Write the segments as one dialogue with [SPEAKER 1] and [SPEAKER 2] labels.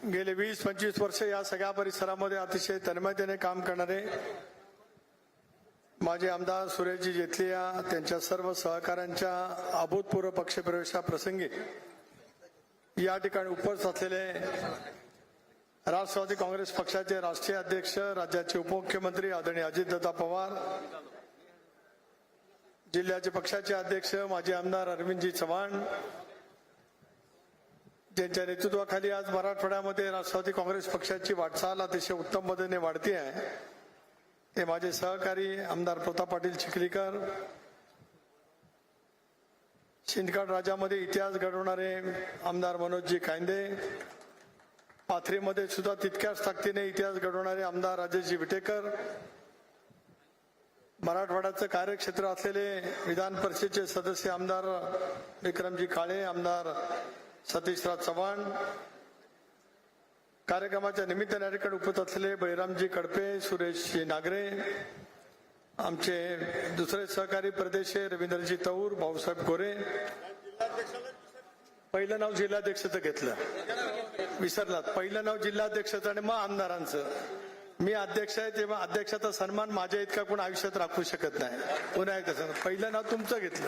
[SPEAKER 1] गेले 20-25 वर्ष या सगळ्या परिसरामध्ये अतिशय तन्मयतेने काम करणारे माजी आमदार सुरेशजी जेतलिया त्यांच्या सर्व सहकाऱ्यांच्या अभूतपूर्व पक्षप्रवेशाप्रसंगी या ठिकाणी उपस्थित असलेले राष्ट्रवादी काँग्रेस पक्षाचे राष्ट्रीय अध्यक्ष, राज्याचे उपमुख्यमंत्री आदरणीय अजितदादा पवार, जिल्ह्याचे पक्षाचे अध्यक्ष माजी आमदार अरविंदजी चव्हाण, ज्यांच्या नेतृत्वाखाली आज मराठवाड्यामध्ये राष्ट्रवादी काँग्रेस पक्षाची वाटचाल अतिशय उत्तम पद्धतीने वाढती आहे, ते माझे सहकारी आमदार प्रताप पाटील चिखलीकर, शिंदखेडा राजामध्ये इतिहास घडवणारे आमदार मनोजजी कायंदे, पाथरीमध्ये सुद्धा तितक्याच ताकदीने इतिहास घडवणारे आमदार राजेशजी विटेकर, मराठवाड्याचं कार्यक्षेत्र असलेले विधान परिषदेचे सदस्य आमदार विक्रमजी काळे, आमदार सतीशराव चव्हाण, कार्यक्रमाच्या निमित्ताने या ठिकाणी उपस्थित असलेले बळीरामजी कडपे, सुरेशजी नागरे, आमचे दुसरे सहकारी प्रदेश रवींद्रजी तौर, भाऊसाहेब गोरे. पहिलं नाव जिल्हाध्यक्षाचं घेतलं, विसरलात. पहिलं नाव जिल्हाध्यक्षाचं आणि मग आमदारांचं. मी अध्यक्ष आहे तेव्हा अध्यक्षाचा सन्मान माझ्या इतका कोण आयुष्यात राखू शकत नाही. पुन्हा एकदा सांग, पहिलं नाव तुमचं घेतलं.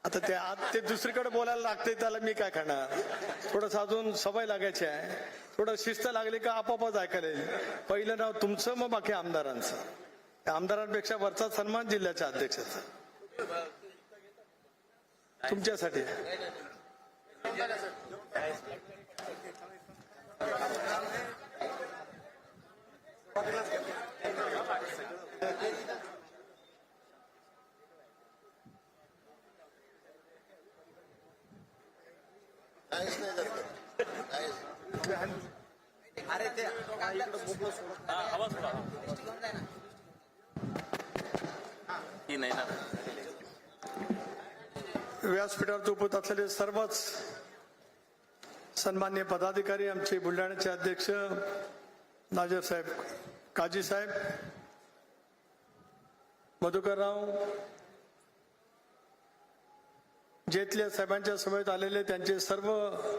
[SPEAKER 1] आता ते दुसरीकडे बोलायला लागते, त्याला मी काय करणार. थोडस अजून सवय लागायची आहे, थोडं शिस्त लागली का आपोआपच ऐकायला येईल. पहिलं नाव तुमचं, मग बाकी आमदारांचं. आमदारांपेक्षा वरचा सन्मान जिल्ह्याच्या अध्यक्षाचा तुमच्यासाठी.
[SPEAKER 2] अरे ते नाही ना.
[SPEAKER 1] व्यासपीठावर उपस्थित असलेले सर्वच सन्मान्य पदाधिकारी, आमचे बुलढाण्याचे अध्यक्ष नाजर साहेब, काजी साहेब, मधुकरराव जेतलिया साहेबांच्या समेत आलेले त्यांचे सर्व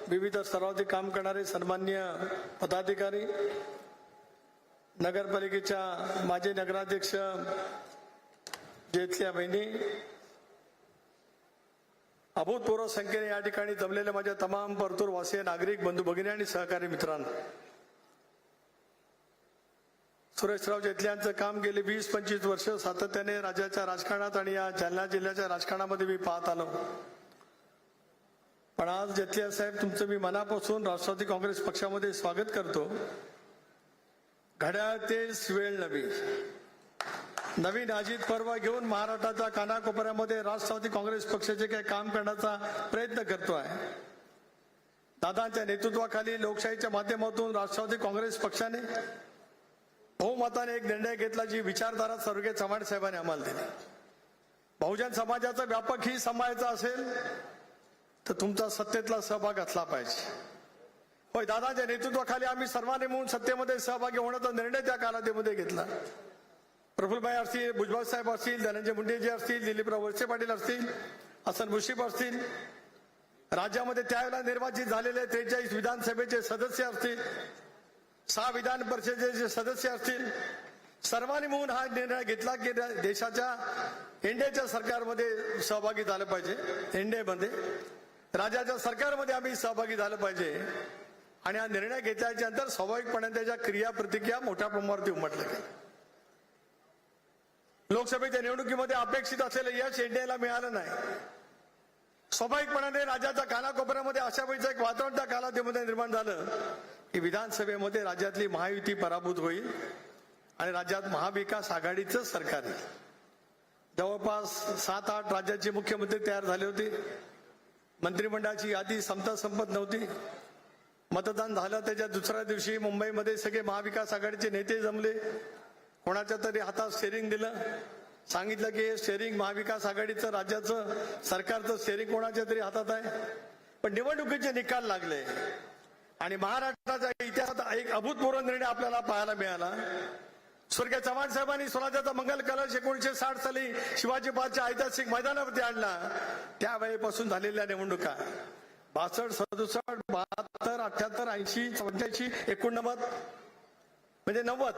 [SPEAKER 1] विविध स्तरावरती काम करणारे सन्मान्य पदाधिकारी, नगरपालिकेच्या माजी नगराध्यक्ष जेतलिया बहिणी, अभूतपूर्व संख्येने या ठिकाणी जमलेल्या माझ्या तमाम परतूर वासीय नागरिक बंधू भगिनी आणि सहकारी मित्रांनो, सुरेशराव जेतलियांचं काम गेली 20-25 वर्ष सातत्याने राज्याच्या राजकारणात आणि या जालना जिल्ह्याच्या राजकारणामध्ये मी पाहत आलो. पण आज जेतलिया साहेब, तुमचं मी मनापासून राष्ट्रवादी काँग्रेस पक्षामध्ये स्वागत करतो. घड्याळ तेच वेळ नवी, नवीन अजित पर्व घेऊन महाराष्ट्राच्या कानाकोपऱ्यामध्ये राष्ट्रवादी काँग्रेस पक्षाचे काही काम करण्याचा प्रयत्न करतोय. दादांच्या नेतृत्वाखाली लोकशाहीच्या माध्यमातून राष्ट्रवादी काँग्रेस पक्षाने बहुमताने एक निर्णय घेतला, जी विचारधारा स्वर्गीय चव्हाण साहेबांनी आम्हाला दिली. बहुजन समाजाचा व्यापक ही सांभाळायचा असेल तर तुमचा सत्तेतला सहभाग असला पाहिजे. होय, दादाच्या नेतृत्वाखाली आम्ही सर्वांनी मिळून सत्तेमध्ये सहभागी होण्याचा निर्णय त्या कालावधीमध्ये घेतला. प्रफुल्लभाई असतील, भुजबळ साहेब असतील, धनंजय मुंडेजी असतील, दिलीपराव वळसे पाटील असतील, हसन मुश्रीफ असतील, राज्यामध्ये त्यावेळेला निर्वाचित झालेले 43 विधानसभेचे सदस्य असतील, 6 विधान परिषदेचे सदस्य असतील, सर्वांनी मिळून हा निर्णय घेतला की देशाच्या एनडीएच्या सरकारमध्ये सहभागी झालं पाहिजे. एनडीएमध्ये राज्याच्या सरकारमध्ये आम्ही सहभागी झालं पाहिजे. आणि हा निर्णय घेतल्याच्या नंतर स्वाभाविकपणे त्याच्या क्रिया प्रतिक्रिया मोठ्या प्रमाणावरती उमटल्या गेल्या. लोकसभेच्या निवडणुकीमध्ये अपेक्षित असलेलं यश एनडीएला मिळालं नाही. स्वाभाविकपणाने राज्याच्या कानाकोपऱ्यामध्ये अशा वेळीचं एक वातावरण त्या कालावधीमध्ये निर्माण झालं की विधानसभेमध्ये राज्यातली महायुती पराभूत होईल आणि राज्यात महाविकास आघाडीचं सरकार येईल. जवळपास 7-8 राज्याचे मुख्यमंत्री तयार झाले होते. मंत्रिमंडळाची यादी संपत नव्हती. मतदान झालं त्याच्या दुसऱ्या दिवशी मुंबईमध्ये सगळे महाविकास आघाडीचे नेते जमले. कोणाच्या तरी हातात स्टेरिंग दिलं, सांगितलं की हे स्टेरिंग महाविकास आघाडीचं, राज्याचं सरकारचं स्टेरिंग कोणाच्या तरी हातात आहे. पण निवडणुकीचे निकाल लागले आणि महाराष्ट्राच्या इतिहासात एक अभूतपूर्व निर्णय आपल्याला पाहायला मिळाला स्वर्गीय चव्हाण साहेबांनी स्वराज्याचा मंगल कलश 1960 साली शिवाजी पार्कच्या ऐतिहासिक मैदानावरती आणला. त्यावेळेपासून झालेल्या निवडणुका 62, 67, 72, 78, 80, 84, 89 म्हणजे 90,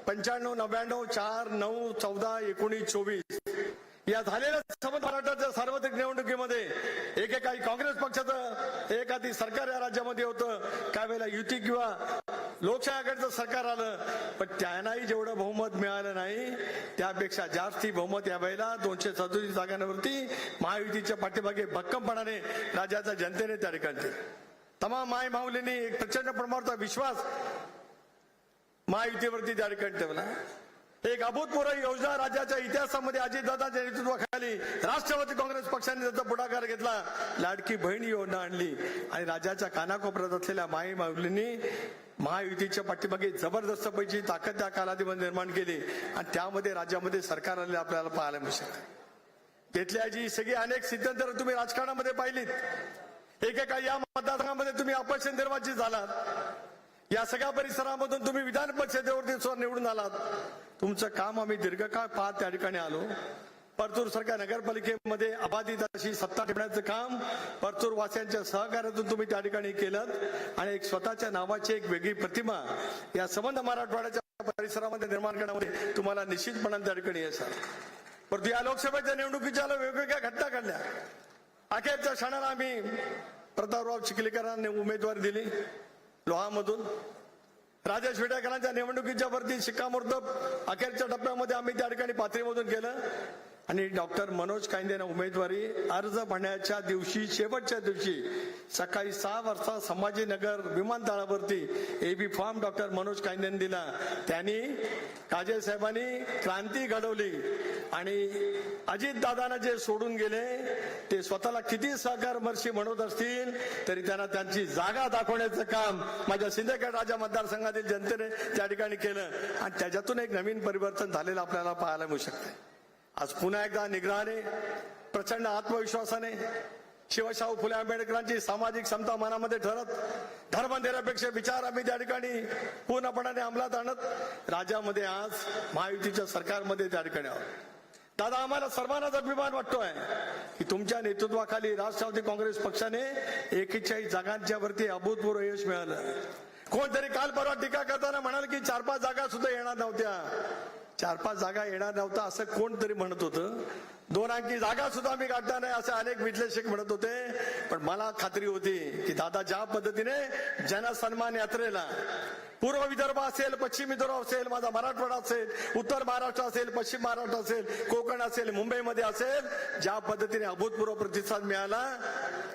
[SPEAKER 1] 95, 99, 4, 9, 14, 19, 24 या झालेल्या संबंध मराठवाड्याच्या सार्वत्रिक निवडणुकीमध्ये एकेकाळी काँग्रेस पक्षाचं एखादी सरकार या राज्यामध्ये होतं, काही वेळेला युती किंवा लोकशाही आघाडीचं सरकार आलं, पण त्यांनाही जेवढं बहुमत मिळालं नाही त्यापेक्षा जास्ती बहुमत या वेळेला 237 जागांवरती महायुतीच्या पाठीमागे भक्कमपणाने राज्याच्या जनतेने त्या ठिकाणी दिला. तमाम माय माऊलींनी एक प्रचंड प्रमाणाचा विश्वास महायुतीवरती त्या ठिकाणी ठेवला. एक अभूतपूर्व योजना राज्याच्या इतिहासामध्ये अजितदादांच्या नेतृत्वाखाली राष्ट्रवादी काँग्रेस पक्षाने त्याचा पुढाकार घेतला. लाडकी बहीण योजना आणली आणि राज्याच्या कानाकोपऱ्यात असलेल्या माई माऊलींनी महायुतीच्या पाठीमागे जबरदस्त पैकी ताकद त्या कालावधीमध्ये निर्माण केली आणि त्यामध्ये राज्यामध्ये सरकार आलेलं आपल्याला पाहायला मिळू शकतं. घेतल्या जी सगळी अनेक सिद्धांतर तुम्ही राजकारणामध्ये पाहिलीत. एकेका या मतदारसंघामध्ये तुम्ही अपक्ष निर्वाचित झालात. या सगळ्या परिसरामधून तुम्ही विधान परिषदेवरती स्वर निवडून आलात. तुमचं काम आम्ही दीर्घकाळ पाहत त्या ठिकाणी आलो. परतूर सारख्या नगरपालिकेमध्ये अबाधित अशी सत्ता ठेवण्याचं काम परतूर वासियांच्या सहकार्यातून तुम्ही त्या ठिकाणी केलं आणि एक स्वतःच्या नावाची एक वेगळी प्रतिमा या संबंध मराठवाड्याच्या परिसरामध्ये निर्माण करण्यामध्ये तुम्हाला निश्चितपणाने त्या ठिकाणी यश आलं. परंतु या लोकसभेच्या निवडणुकीच्या वेगवेगळ्या घटना घडल्या. अखेरच्या क्षणाला आम्ही प्रतापराव चिखलीकरांना उमेदवारी दिली लोहामधून. राजेश विटेकरांच्या निवडणुकीच्या वरती शिक्कामोर्तब अखेरच्या टप्प्यामध्ये आम्ही त्या ठिकाणी पाथरीमधून केलं आणि डॉक्टर मनोज कायंदेंना उमेदवारी अर्ज भरण्याच्या दिवशी शेवटच्या दिवशी सकाळी 6 वाजता संभाजीनगर विमानतळावरती एबी फॉर्म डॉक्टर मनोज कायंदेंनी दिला. त्यांनी काजे साहेबांनी क्रांती घडवली आणि अजितदादांना जे सोडून गेले ते स्वतःला किती सहकारमर्शी म्हणत असतील तरी त्यांना त्यांची जागा दाखवण्याचं काम माझ्या सिंदखेड राजा मतदारसंघातील जनतेने त्या ठिकाणी केलं आणि त्याच्यातून एक नवीन परिवर्तन झालेलं आपल्याला पाहायला मिळू शकते. आज पुन्हा एकदा निग्रहाने प्रचंड आत्मविश्वासाने शिवशाहू फुले आंबेडकरांची सामाजिक समता मनामध्ये ठरत धर्मनिरपेक्ष विचार आम्ही त्या ठिकाणी पूर्णपणाने अंमलात आणत राज्यामध्ये आज महायुतीच्या सरकारमध्ये त्या ठिकाणी आहोत. दादा, आम्हाला सर्वांनाच अभिमान वाटतोय की तुमच्या नेतृत्वाखाली राष्ट्रवादी काँग्रेस पक्षाने 41 जागांच्या वरती अभूतपूर्व यश मिळालं. कोणतरी काल परवा टीका करताना म्हणाल की 4-5 जागा सुद्धा येणार नव्हत्या. 4-5 जागा येणार नव्हता असं कोणतरी म्हणत होतं. 2 अंकी जागा सुद्धा आम्ही काढता नाही असं अनेक विश्लेषक म्हणत होते. पण मला खात्री होती की दादा ज्या पद्धतीने जनसन्मान यात्रेला पूर्व विदर्भ असेल, पश्चिम विदर्भ असेल, माझा मराठवाडा असेल, उत्तर महाराष्ट्र असेल, पश्चिम महाराष्ट्र असेल, कोकण असेल, मुंबईमध्ये असेल, ज्या पद्धतीने अभूतपूर्व प्रतिसाद मिळाला,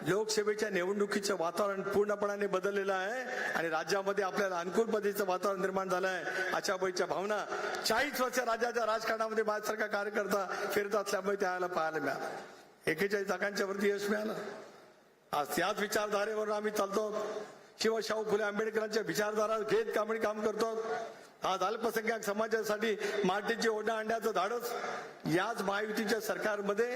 [SPEAKER 1] लोकसभेच्या निवडणुकीचं वातावरण पूर्णपणाने बदललेलं आहे आणि राज्यामध्ये आपल्याला अनुकूल पद्धतीचं वातावरण निर्माण झालं आहे. अशा पैच्या भावना 40 वर्ष राज्याच्या राजकारणामध्ये माझ्यासारखा कार्यकर्ता फिरत असल्यामुळे त्याला पाहायला मिळालं. 41 जागांच्या वरती यश मिळालं. आज त्याच विचारधारेवर आम्ही चालतो. शिवशाहू फुले आंबेडकरांच्या विचारधारा घेत काम करतो. आज अल्पसंख्याक समाजासाठी मातीची ओढा आणण्याचं धाडस याच महायुतीच्या सरकारमध्ये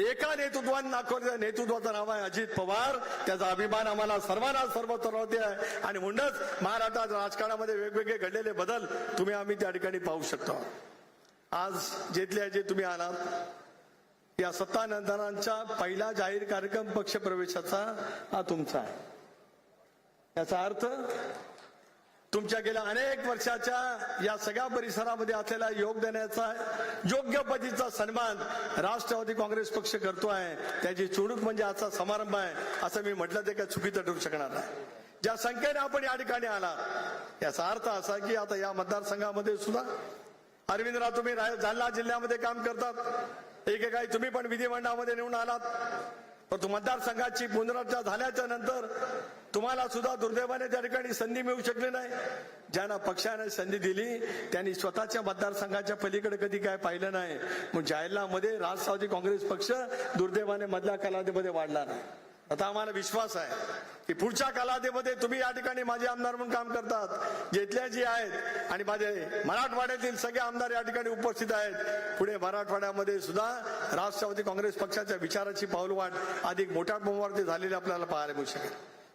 [SPEAKER 1] एका नेतृत्वाने दाखवलेल्या नेतृत्वाचं नाव आहे अजित पवार. त्याचा अभिमान आम्हाला सर्वांना सर्वत्र आहे आणि म्हणूनच महाराष्ट्रात राजकारणामध्ये वेगवेगळे घडलेले बदल तुम्ही आम्ही त्या ठिकाणी पाहू शकतो. आज जेथल्या जे तुम्ही आलात या सत्तानंतरांचा पहिला जाहीर कार्यक्रम पक्ष प्रवेशाचा हा तुमचा आहे. याचा अर्थ तुमच्या गेल्या अनेक वर्षाच्या या सगळ्या परिसरामध्ये असलेला योगदानाचा योग्य पद्धतीचा सन्मान राष्ट्रवादी काँग्रेस पक्ष करतो आहे. त्याची चुणूक म्हणजे आजचा समारंभ आहे असं मी म्हटलं ते काय चुकीचं ठरू शकणार नाही. ज्या संख्येने आपण या ठिकाणी आला याचा अर्थ असा की आता या मतदारसंघामध्ये सुद्धा अरविंदराव तुम्ही जालना जिल्ह्यामध्ये काम करतात. एकेकाळी तुम्ही पण विधिमंडळामध्ये निवडून आलात. परंतु मतदारसंघाची पुनर्रचना झाल्याच्या नंतर तुम्हाला सुद्धा दुर्दैवाने त्या ठिकाणी संधी मिळू शकली नाही. ज्यांना पक्षाने संधी दिली त्यांनी स्वतःच्या मतदारसंघाच्या पलीकडे कधी काय पाहिलं नाही. मग जालन्यामध्ये राष्ट्रवादी काँग्रेस पक्ष दुर्दैवाने मधल्या कालावधीमध्ये वाढला नाही. आता आम्हाला विश्वास आहे की पुढच्या कालावधीमध्ये तुम्ही या ठिकाणी माझे आमदार म्हणून काम करतात जेथल्या जी आहेत आणि माझे मराठवाड्यातील सगळे आमदार या ठिकाणी उपस्थित आहेत. पुढे मराठवाड्यामध्ये सुद्धा राष्ट्रवादी काँग्रेस पक्षाच्या विचाराची पाऊलवाट अधिक मोठ्या प्रमाणावरती झालेली आपल्याला पाहायला मिळू शकेल.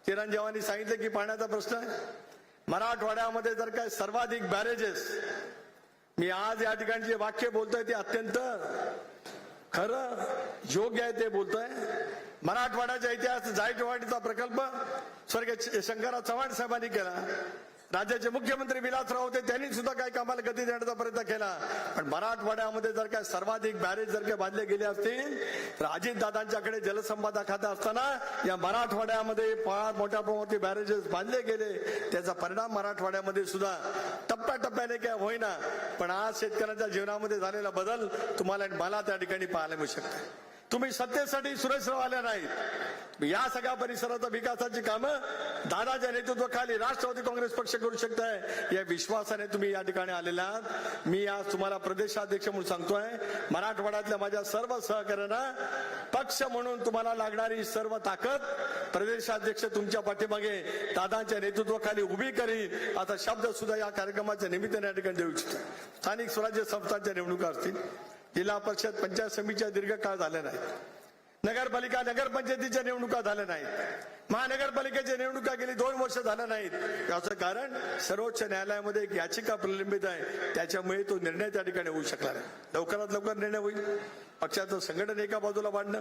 [SPEAKER 1] चिरंजीवांनी सांगितलं की पाण्याचा प्रश्न आहे. मराठवाड्यामध्ये जर काय सर्वाधिक बॅरेजेस मी आज या ठिकाणी जे वाक्य बोलतोय ते अत्यंत खरं योग्य आहे ते बोलतोय. मराठवाड्याच्या इतिहास जायकवाडीचा प्रकल्प स्वर्गीय शंकरराव चव्हाण साहेबांनी केला. राज्याचे मुख्यमंत्री विलासराव होते, त्यांनी सुद्धा काही कामाला गती देण्याचा प्रयत्न केला. पण मराठवाड्यामध्ये जर काय सर्वाधिक बॅरेज जर काय बांधले गेले असतील तर अजितदादांच्याकडे जलसंपदा खातं असताना या मराठवाड्यामध्ये फार मोठ्या प्रमाणात बॅरेजेस बांधले गेले. त्याचा परिणाम मराठवाड्यामध्ये सुद्धा टप्प्याटप्प्याने काय होईना, पण आज शेतकऱ्यांच्या जीवनामध्ये झालेला बदल तुम्हाला मला त्या ठिकाणी पाहायला मिळू शकते. तुम्ही सत्तेसाठी सुरेशराव आल्या नाहीत. या सगळ्या परिसराचा विकासाची कामं दादाच्या नेतृत्वाखाली राष्ट्रवादी काँग्रेस पक्ष करू शकताय या विश्वासाने तुम्ही या ठिकाणी आलेला आहात. मी आज तुम्हाला प्रदेशाध्यक्ष म्हणून सांगतोय, मराठवाड्यातल्या माझ्या सर्व सहकार्यांना पक्ष म्हणून तुम्हाला लागणारी सर्व ताकद प्रदेशाध्यक्ष तुमच्या पाठीमागे दादांच्या नेतृत्वाखाली उभी करील असा शब्द सुद्धा या कार्यक्रमाच्या निमित्ताने या ठिकाणी देऊ इच्छितो. स्थानिक स्वराज्य संस्थांच्या निवडणुका असतील, जिल्हा परिषद पंचायत समितीच्या दीर्घकाळ झाल्या नाहीत, नगरपालिका नगरपंचायतीच्या निवडणुका झाल्या नाहीत, महानगरपालिकेच्या निवडणुका गेली 2 वर्ष झाल्या नाहीत. याचं कारण सर्वोच्च न्यायालयामध्ये एक याचिका प्रलंबित आहे, त्याच्यामुळे तो निर्णय त्या ठिकाणी होऊ शकला नाही. लवकरात लवकर निर्णय होईल. पक्षाचं संघटन एका बाजूला वाढणं,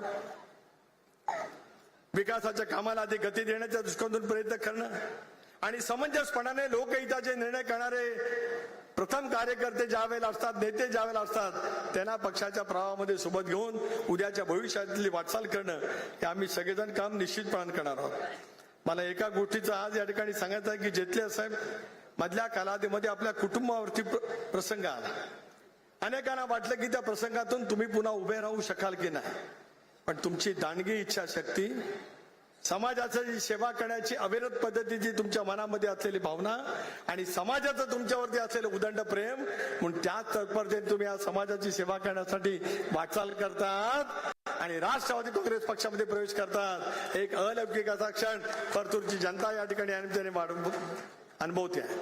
[SPEAKER 1] विकासाच्या कामाला अधिक गती देण्याच्या दृष्टिकोनातून प्रयत्न करणं आणि समंजसपणाने लोकहिताचे निर्णय करणारे प्रथम कार्यकर्ते ज्या वेळेला असतात, नेते ज्या वेळेला असतात, त्यांना पक्षाच्या प्रवाहामध्ये सोबत घेऊन उद्याच्या भविष्यातली वाटचाल करणं हे आम्ही सगळेजण काम निश्चितपणाने करणार आहोत. मला एका गोष्टीचं आज या ठिकाणी सांगायचं आहे की जेतले साहेब मधल्या कालावधीमध्ये आपल्या कुटुंबावरती प्रसंग आला. अनेकांना वाटलं की त्या प्रसंगातून तुम्ही पुन्हा उभे राहू शकाल की नाही, पण तुमची दांडगी इच्छाशक्ती, समाजाची सेवा करण्याची अविरत पद्धतीची तुमच्या मनामध्ये असलेली भावना आणि समाजाचं तुमच्यावरती असलेलं उदंड प्रेम, म्हणून त्याच तत्परतेने तुम्ही या समाजाची सेवा करण्यासाठी वाटचाल करतात आणि राष्ट्रवादी काँग्रेस पक्षामध्ये प्रवेश करतात. एक अलौकिक असा क्षण परतूरची जनता या ठिकाणी अनुभवते आहे.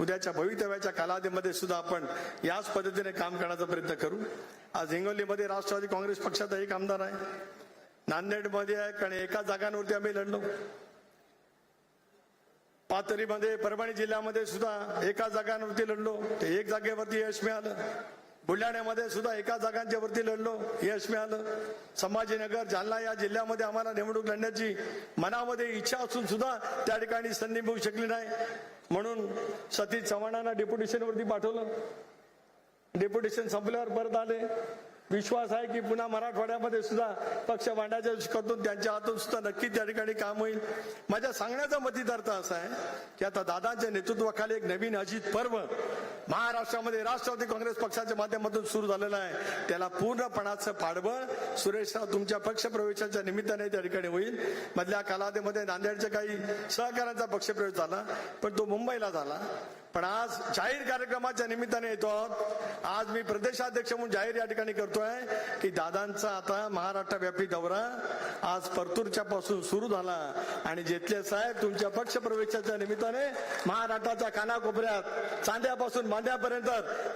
[SPEAKER 1] उद्याच्या भवितव्याच्या कालावधीमध्ये सुद्धा आपण याच पद्धतीने काम करण्याचा प्रयत्न करू. आज हिंगोलीमध्ये राष्ट्रवादी काँग्रेस पक्षाचा एक आमदार आहे, नांदेडमध्ये आहे, कारण एका जागांवरती आम्ही लढलो. पाथरीमध्ये परभणी जिल्ह्यामध्ये सुद्धा एका जागांवरती लढलो, ते एक जागेवरती यश मिळालं. बुलढाण्यामध्ये सुद्धा एका जागांच्या वरती लढलो, यश मिळालं. संभाजीनगर, जालना या जिल्ह्यामध्ये आम्हाला निवडणूक लढण्याची मनामध्ये इच्छा असून सुद्धा त्या ठिकाणी संधी मिळू शकली नाही, म्हणून सतीश चव्हाणांना डेप्युटेशन वरती पाठवलं. डेप्युटेशन संपल्यावर परत आले. विश्वास आहे की पुन्हा मराठवाड्यामध्ये सुद्धा पक्ष मांडायच्या दृष्टिकोनातून त्यांच्या हातून सुद्धा नक्की त्या ठिकाणी काम होईल. माझ्या सांगण्याचा मतितार्थ असा आहे की आता दादांच्या नेतृत्वाखाली एक नवीन अजित पर्व महाराष्ट्रामध्ये राष्ट्रवादी काँग्रेस पक्षाच्या माध्यमातून सुरू झालेलं आहे. त्याला पूर्णपणाचं पाठबळ सुरेशराव तुमच्या पक्ष प्रवेशाच्या निमित्ताने त्या ठिकाणी होईल. मधल्या कालावधीमध्ये नांदेडच्या काही सहकाऱ्यांचा पक्ष प्रवेश झाला, पण तो मुंबईला झाला. पण आज जाहीर कार्यक्रमाच्या निमित्ताने येतो आहोत. आज मी प्रदेशाध्यक्ष म्हणून जाहीर या ठिकाणी करतोय की दादांचा आता महाराष्ट्रव्यापी दौरा आज परतूरच्या पासून सुरू झाला आणि जेतले साहेब तुमच्या पक्ष प्रवेशाच्या निमित्ताने महाराष्ट्राच्या कानाकोपऱ्यात चांद्यापासून मांड्यापर्यंत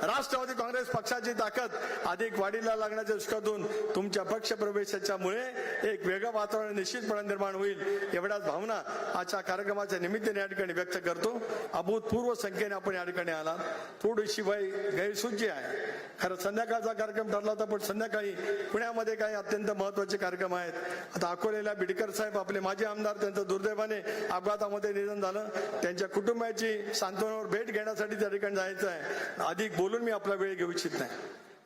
[SPEAKER 1] राष्ट्रवादी काँग्रेस पक्षाची ताकद अधिक वाढीला लागण्याच्या दृष्टीतून तुमच्या पक्ष प्रवेशाच्या मुळे एक वेगळं वातावरण निश्चितपणे निर्माण होईल, एवढ्याच भावना आजच्या कार्यक्रमाच्या निमित्ताने या ठिकाणी व्यक्त करतो. अभूतपूर्व संख्येने आपण या ठिकाणी आला. थोडीशी गैरसोयी आहे. खरं संध्याकाळचा कार्यक्रम ठरला होता, पण संध्याकाळी पुण्यामध्ये काही अत्यंत महत्वाचे कार्यक्रम आहेत. आता अकोल्याला बिडकर साहेब आपले माजी आमदार, त्यांचं दुर्दैवाने अपघातामध्ये निधन झालं. त्यांच्या कुटुंबाची सांत्वनावर भेट घेण्यासाठी त्या ठिकाणी जायचं आहे. अधिक बोलून मी आपला वेळ घेऊ इच्छित नाही,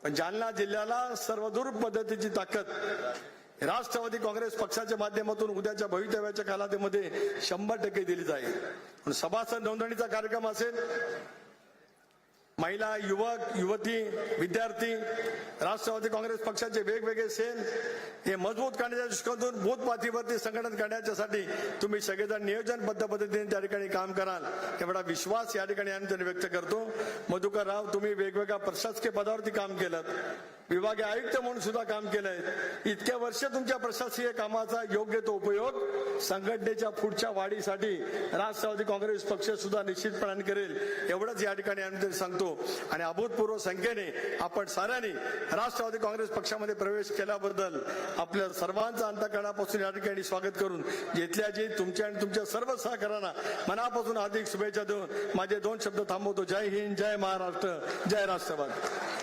[SPEAKER 1] पण जालना जिल्ह्याला सर्वदूर पद्धतीची ताकद राष्ट्रवादी काँग्रेस पक्षाच्या माध्यमातून उद्याच्या भवितव्याच्या कालावधीमध्ये 100% दिली जाईल. सभासद नोंदणीचा कार्यक्रम असेल, महिला, युवक, युवती, विद्यार्थी, राष्ट्रवादी काँग्रेस पक्षाचे वेगवेगळे सेल हे मजबूत करण्याच्या दृष्टीकोनातून बूथ पातळीवरती संघटन करण्यासाठी तुम्ही सगळेजण नियोजनबद्ध पद्धतीने त्या ठिकाणी काम कराल, एवढा विश्वास या ठिकाणी आम्ही व्यक्त करतो. मधुकर राव, तुम्ही वेगवेगळ्या प्रशासकीय पदावरती काम केलं, विभागीय आयुक्त म्हणून सुद्धा काम केलंय. इतक्या वर्ष तुमच्या प्रशासकीय कामाचा योग्य तो उपयोग संघटनेच्या पुढच्या वाढीसाठी राष्ट्रवादी काँग्रेस पक्ष सुद्धा निश्चितपणाने करेल एवढंच या ठिकाणी आम्ही सांगतो. आणि अभूतपूर्व संख्येने आपण साऱ्यांनी राष्ट्रवादी काँग्रेस पक्षामध्ये प्रवेश केल्याबद्दल आपल्या सर्वांचा अंतःकरणापासून या ठिकाणी स्वागत करून घेतल्या जी तुमच्या आणि तुमच्या सर्व सहकाऱ्यांना मनापासून हार्दिक शुभेच्छा देऊन माझे 2 शब्द थांबवतो. जय हिंद, जय महाराष्ट्र, जय राष्ट्रवादी.